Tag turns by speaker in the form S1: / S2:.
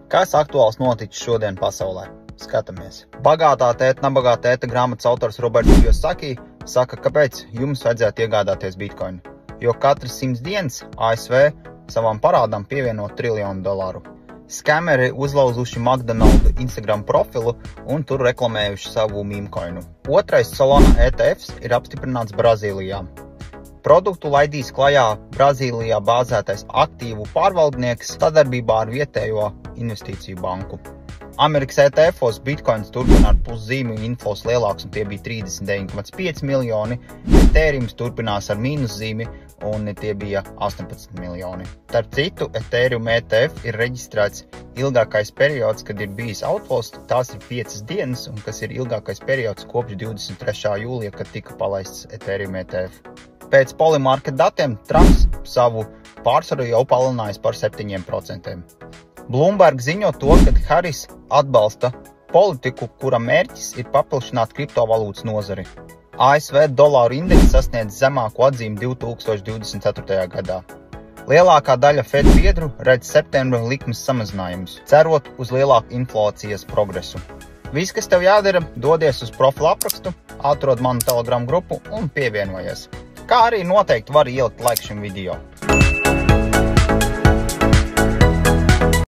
S1: Kas aktuāls noticis šodien pasaulē? Skatāmies. Bagātā tēta, nabagā tēta grāmatas autors Roberts Kiyosaki saka, kāpēc jums vajadzētu iegādāties bitcoinu. Jo katras 100 dienas ASV savām parādām pievieno $1 triljonu. Skameri uzlauzuši McDonald's Instagram profilu un tur reklamējuši savu mīmkoinu. Otrais Solana ETFs ir apstiprināts Brazīlijā. Produktu laidīs klajā Brazīlijā bāzētais aktīvu pārvaldnieks sadarbībā ar vietējo investīciju banku. Amerikas ETF-os bitcoins turpina ar puszīmju infos lielāks un tie bija 39,5 miljoni, Ethereums turpinās ar mīnuszīmi un tie bija 18 miljoni. Starp citu, Ethereum ETF ir reģistrēts ilgākais periods, kad ir bijis outflows, tās ir 5 dienas un kas ir ilgākais periods kopš 23. jūlija, kad tika palaists Ethereum ETF. Pēc Polymarket datiem Trumps savu pārsvaru jau palielinājis par 7%. Bloomberg ziņo to, ka Harris atbalsta politiku, kura mērķis ir paplašināt kriptovalūtas nozari. ASV dolāru indeks sasniedz zemāko atzīmi 2024. gadā. Lielākā daļa Fed biedru redz septembra likmes samazinājumus, cerot uz lielāku inflācijas progresu. Viss, kas tev jādara, dodies uz profilu aprakstu, atrod manu Telegram grupu un pievienojies. Kā arī noteikti var ielikt laiku šim video.